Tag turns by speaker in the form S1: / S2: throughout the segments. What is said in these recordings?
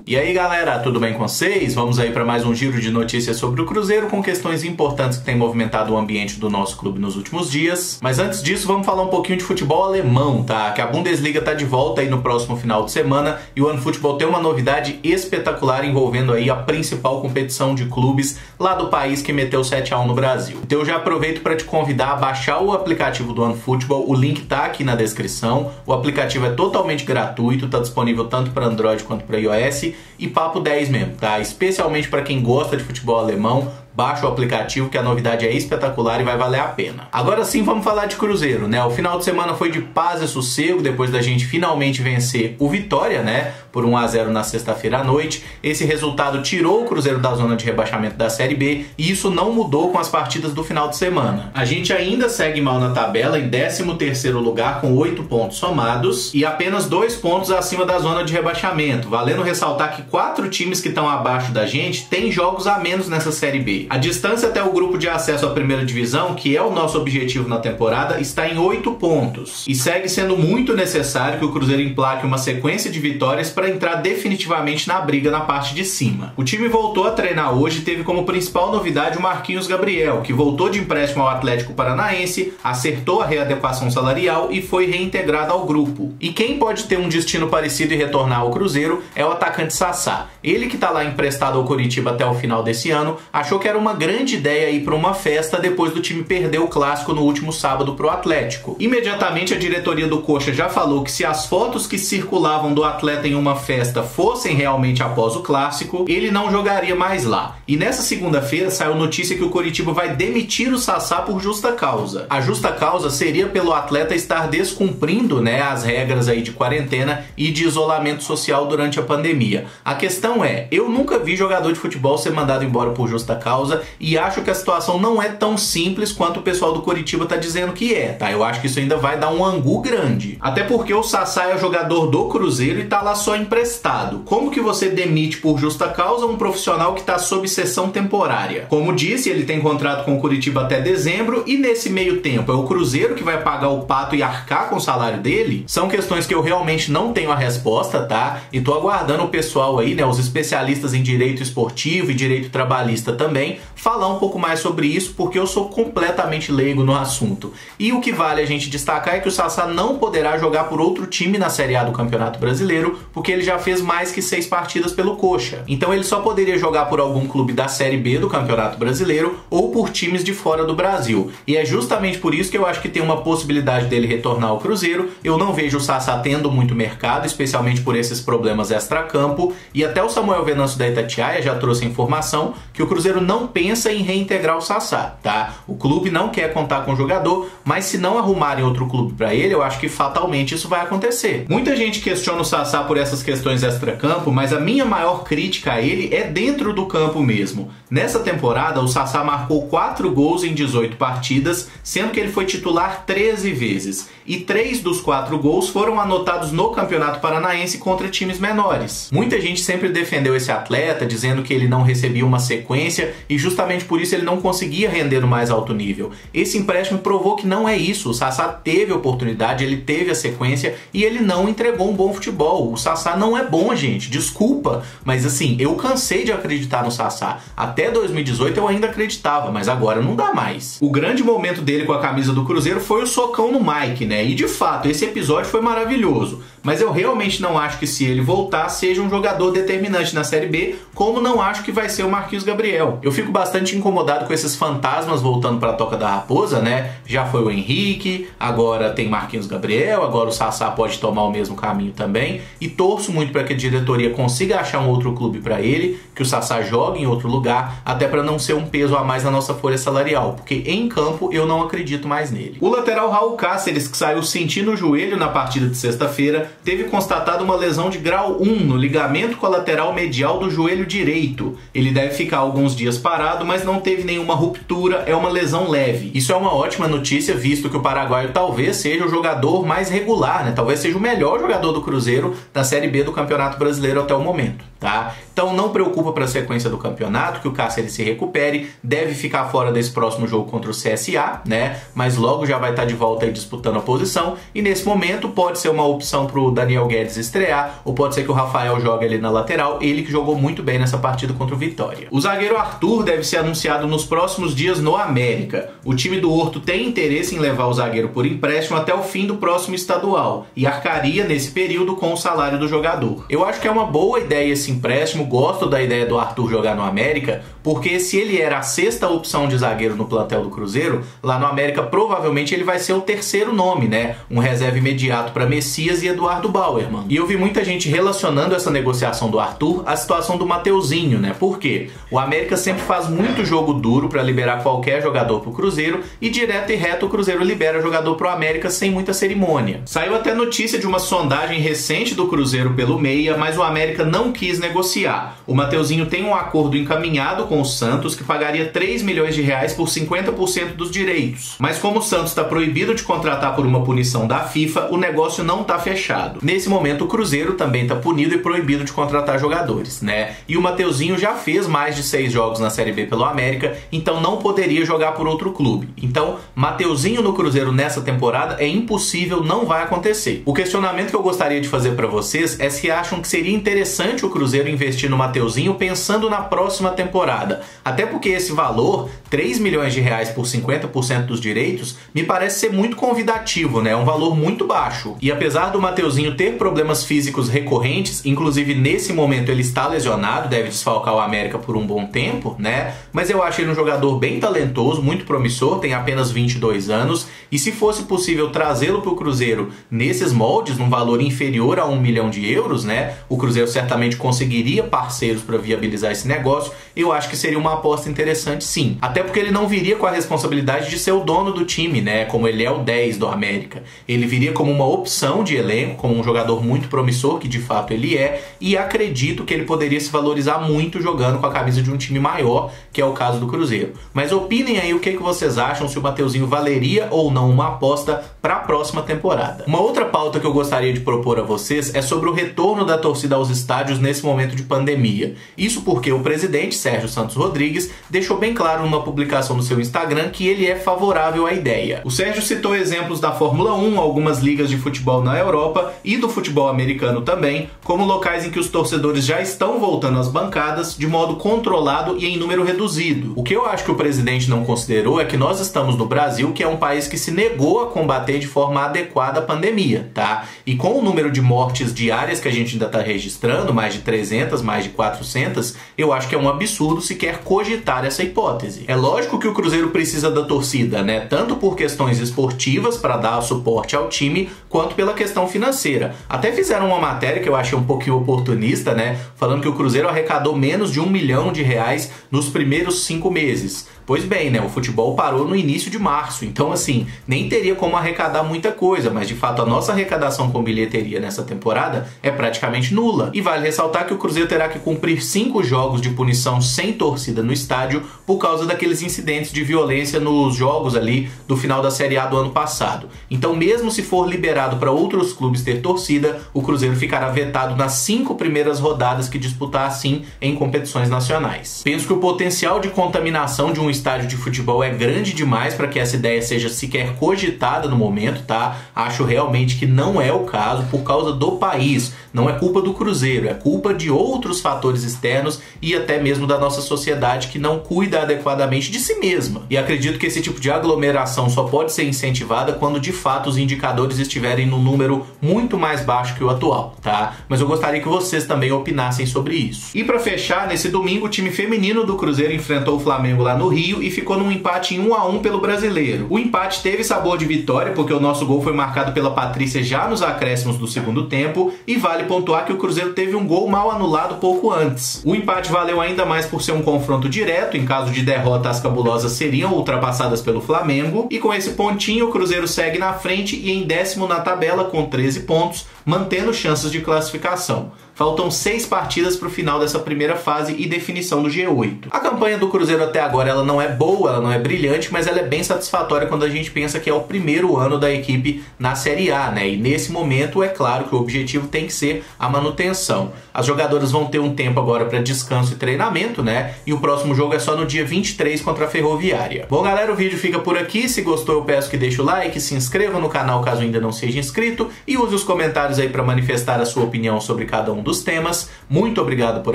S1: E aí galera, tudo bem com vocês? Vamos aí para mais um giro de notícias sobre o Cruzeiro com questões importantes que têm movimentado o ambiente do nosso clube nos últimos dias. Mas antes disso, vamos falar um pouquinho de futebol alemão, tá? Que a Bundesliga tá de volta aí no próximo final de semana e o OneFootball tem uma novidade espetacular envolvendo aí a principal competição de clubes lá do país que meteu 7-1 no Brasil. Então eu já aproveito para te convidar a baixar o aplicativo do OneFootball, o link tá aqui na descrição. O aplicativo é totalmente gratuito, tá disponível tanto para Android quanto para iOS. E papo 10 mesmo, tá? Especialmente para quem gosta de futebol alemão, baixa o aplicativo que a novidade é espetacular e vai valer a pena. Agora sim vamos falar de Cruzeiro, né? O final de semana foi de paz e sossego depois da gente finalmente vencer o Vitória, né? Por 1-0 na sexta-feira à noite. Esse resultado tirou o Cruzeiro da zona de rebaixamento da Série B e isso não mudou com as partidas do final de semana. A gente ainda segue mal na tabela em 13º lugar com 8 pontos somados e apenas 2 pontos acima da zona de rebaixamento. Valendo ressaltar que 4 times que estão abaixo da gente têm jogos a menos nessa Série B. A distância até o grupo de acesso à primeira divisão, que é o nosso objetivo na temporada, está em 8 pontos. E segue sendo muito necessário que o Cruzeiro emplaque uma sequência de vitórias para entrar definitivamente na briga na parte de cima. O time voltou a treinar hoje e teve como principal novidade o Marquinhos Gabriel, que voltou de empréstimo ao Atlético Paranaense, acertou a readequação salarial e foi reintegrado ao grupo. E quem pode ter um destino parecido e retornar ao Cruzeiro é o atacante Sassá. Ele que está lá emprestado ao Coritiba até o final desse ano, achou que era uma grande ideia ir para uma festa depois do time perder o clássico no último sábado para o Atlético. Imediatamente a diretoria do Coxa já falou que se as fotos que circulavam do atleta em uma festa fossem realmente após o clássico, ele não jogaria mais lá. E nessa segunda-feira saiu notícia que o Coritiba vai demitir o Sassá por justa causa. A justa causa seria pelo atleta estar descumprindo, né, as regras aí de quarentena e de isolamento social durante a pandemia. A questão é, eu nunca vi jogador de futebol ser mandado embora por justa causa e acho que a situação não é tão simples quanto o pessoal do Coritiba tá dizendo que é, tá? Eu acho que isso ainda vai dar um angu grande. Até porque o Sassá é jogador do Cruzeiro e tá lá só emprestado. Como que você demite por justa causa um profissional que tá sob cessão temporária? Como disse, ele tem contrato com o Coritiba até dezembro e nesse meio tempo é o Cruzeiro que vai pagar o pato e arcar com o salário dele? São questões que eu realmente não tenho a resposta, tá? E tô aguardando o pessoal aí, né, os especialistas em direito esportivo e direito trabalhista também, falar um pouco mais sobre isso, porque eu sou completamente leigo no assunto. E o que vale a gente destacar é que o Sassá não poderá jogar por outro time na Série A do Campeonato Brasileiro, porque ele já fez mais que 6 partidas pelo Coxa. Então ele só poderia jogar por algum clube da Série B do Campeonato Brasileiro ou por times de fora do Brasil. E é justamente por isso que eu acho que tem uma possibilidade dele retornar ao Cruzeiro. Eu não vejo o Sassá tendo muito mercado, especialmente por esses problemas extracampo, e até o Samuel Venâncio da Itatiaia já trouxe a informação que o Cruzeiro não pensa em reintegrar o Sassá, tá? O clube não quer contar com o jogador, mas se não arrumarem outro clube para ele, eu acho que fatalmente isso vai acontecer. Muita gente questiona o Sassá por essas questões extracampo, mas a minha maior crítica a ele é dentro do campo mesmo. Nessa temporada, o Sassá marcou 4 gols em 18 partidas, sendo que ele foi titular 13 vezes. E 3 dos 4 gols foram anotados no Campeonato Paranaense contra times menores. Muita gente sempre defendeu esse atleta, dizendo que ele não recebia uma sequência e justamente por isso ele não conseguia render no mais alto nível. Esse empréstimo provou que não é isso. O Sassá teve a oportunidade, ele teve a sequência e ele não entregou um bom futebol. O Sassá não é bom, gente. Desculpa, mas assim, eu cansei de acreditar no Sassá. Até 2018 eu ainda acreditava, mas agora não dá mais. O grande momento dele com a camisa do Cruzeiro foi o socão no Mike, né? E de fato, esse episódio foi maravilhoso. Mas eu realmente não acho que se ele voltar, seja um jogador determinante na Série B, como não acho que vai ser o Marquinhos Gabriel. Eu fico bastante incomodado com esses fantasmas voltando para a Toca da Raposa, né? Já foi o Henrique, agora tem Marquinhos Gabriel, agora o Sassá pode tomar o mesmo caminho também. E torço muito para que a diretoria consiga achar um outro clube para ele, que o Sassá jogue em outro lugar, até para não ser um peso a mais na nossa folha salarial, porque em campo eu não acredito mais nele. O lateral Raul Cáceres, que saiu sentindo o joelho na partida de sexta-feira, teve constatado uma lesão de grau 1 no ligamento colateral medial do joelho direito. Ele deve ficar alguns dias parado, mas não teve nenhuma ruptura, é uma lesão leve. Isso é uma ótima notícia, visto que o paraguaio talvez seja o jogador mais regular, né? Talvez seja o melhor jogador do Cruzeiro da Série B do Campeonato Brasileiro até o momento. tá? Então não preocupa para a sequência do campeonato, que o Cáceres se recupere, deve ficar fora desse próximo jogo contra o CSA, né? Mas logo já vai estar de volta aí disputando a posição, e nesse momento pode ser uma opção para o Daniel Guedes estrear, ou pode ser que o Rafael jogue ali na lateral, ele que jogou muito bem nessa partida contra o Vitória. O zagueiro Arthur deve ser anunciado nos próximos dias no América. O time do Horto tem interesse em levar o zagueiro por empréstimo até o fim do próximo estadual, e arcaria nesse período com o salário do jogador. Eu acho que é uma boa ideia esse empréstimo, gosto da ideia do Arthur jogar no América, porque se ele era a sexta opção de zagueiro no plantel do Cruzeiro, lá no América provavelmente ele vai ser o terceiro nome, né? Um reserva imediato para Messias e Eduardo Bauerman. E eu vi muita gente relacionando essa negociação do Arthur à situação do Mateuzinho, né? Por quê? O América sempre faz muito jogo duro para liberar qualquer jogador pro Cruzeiro, e direto e reto o Cruzeiro libera jogador pro América sem muita cerimônia. Saiu até notícia de uma sondagem recente do Cruzeiro pelo Meia, mas o América não quis negociar. O Mateuzinho tem um acordo encaminhado com o Santos, que pagaria 3 milhões de reais por 50% dos direitos. Mas como o Santos está proibido de contratar por uma punição da FIFA, o negócio não está fechado. Nesse momento o Cruzeiro também está punido e proibido de contratar jogadores, né? E o Mateuzinho já fez mais de 6 jogos na Série B pelo América, então não poderia jogar por outro clube. Então, Mateuzinho no Cruzeiro nessa temporada é impossível, não vai acontecer. O questionamento que eu gostaria de fazer para vocês é se acham que seria interessante o Cruzeiro investir no Mateuzinho pensando na próxima temporada. Até porque esse valor, 3 milhões de reais por 50% dos direitos, me parece ser muito convidativo, né? É um valor muito baixo. E apesar do Mateuzinho ter problemas físicos recorrentes, inclusive nesse momento ele está lesionado, deve desfalcar o América por um bom tempo, né? Mas eu acho ele um jogador bem talentoso, muito promissor, tem apenas 22 anos, e se fosse possível trazê-lo para o Cruzeiro nesses moldes, num valor inferior a 1 milhão de euros, né? O Cruzeiro certamente conseguiria parceiros para viabilizar esse negócio. Eu acho que seria uma aposta interessante, sim. Até porque ele não viria com a responsabilidade de ser o dono do time, né? Como ele é o 10 do América. Ele viria como uma opção de elenco, como um jogador muito promissor, que de fato ele é, e acredito que ele poderia se valorizar muito jogando com a camisa de um time maior, que é o caso do Cruzeiro. Mas opinem aí o que vocês acham, se o Mateuzinho valeria ou não uma aposta para a próxima temporada. Uma outra pauta que eu gostaria de propor a vocês é sobre o retorno da torcida aos estádios nesse momento de pandemia. Isso porque o presidente Sérgio Santos Rodrigues deixou bem claro numa publicação no seu Instagram que ele é favorável à ideia. O Sérgio citou exemplos da Fórmula 1, algumas ligas de futebol na Europa e do futebol americano também, como locais em que os torcedores já estão voltando às bancadas de modo controlado e em número reduzido. O que eu acho que o presidente não considerou é que nós estamos no Brasil, que é um país que se negou a combater de forma adequada a pandemia, tá? E com o número de mortes diárias que a gente ainda está registrando, mais de 300, mais de 400, eu acho que é um absurdo sequer cogitar essa hipótese. É lógico que o Cruzeiro precisa da torcida, né? Tanto por questões esportivas para dar suporte ao time, quanto pela questão financeira. Até fizeram uma matéria que eu achei um pouquinho oportunista, né? Falando que o Cruzeiro arrecadou menos de 1 milhão de reais nos primeiros 5 meses. Pois bem, né? O futebol parou no início de março, então assim, nem teria como arrecadar muita coisa, mas de fato a nossa arrecadação com bilheteria nessa temporada é praticamente nula. E vale ressaltar que o Cruzeiro terá que cumprir 5 jogos de punição sem torcida no estádio por causa daqueles incidentes de violência nos jogos ali do final da Série A do ano passado. Então mesmo se for liberado para outros clubes ter torcida, o Cruzeiro ficará vetado nas 5 primeiras rodadas que disputar assim em competições nacionais. Penso que o potencial de contaminação de um estádio de futebol é grande demais para que essa ideia seja sequer cogitada no momento, tá? Acho realmente que não é o caso por causa do país. Não é culpa do Cruzeiro, é culpa de outros fatores externos e até mesmo da nossa sociedade que não cuida adequadamente de si mesma. E acredito que esse tipo de aglomeração só pode ser incentivada quando de fato os indicadores estiverem num número muito mais baixo que o atual, tá? Mas eu gostaria que vocês também opinassem sobre isso. E para fechar, nesse domingo o time feminino do Cruzeiro enfrentou o Flamengo lá no Rio e ficou num empate em 1-1 pelo Brasileiro. O empate teve sabor de vitória porque o nosso gol foi marcado pela Patrícia já nos acréscimos do segundo tempo, e vale pontuar que o Cruzeiro teve um gol mal anulado pouco antes. O empate valeu ainda mais por ser um confronto direto, em caso de derrota as cabulosas seriam ultrapassadas pelo Flamengo, e com esse pontinho o Cruzeiro segue na frente e em 10º na tabela com 13 pontos, mantendo chances de classificação. Faltam 6 partidas para o final dessa primeira fase e definição do G8. A campanha do Cruzeiro até agora ela não é boa, ela não é brilhante, mas ela é bem satisfatória quando a gente pensa que é o primeiro ano da equipe na Série A, né? E nesse momento é claro que o objetivo tem que ser a manutenção. As jogadoras vão ter um tempo agora para descanso e treinamento, né? E o próximo jogo é só no dia 23 contra a Ferroviária. Bom, galera, o vídeo fica por aqui. Se gostou, eu peço que deixe o like, se inscreva no canal caso ainda não seja inscrito e use os comentários aí para manifestar a sua opinião sobre cada um dos temas. Muito obrigado por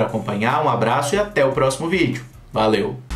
S1: acompanhar, um abraço e até o próximo vídeo. Valeu!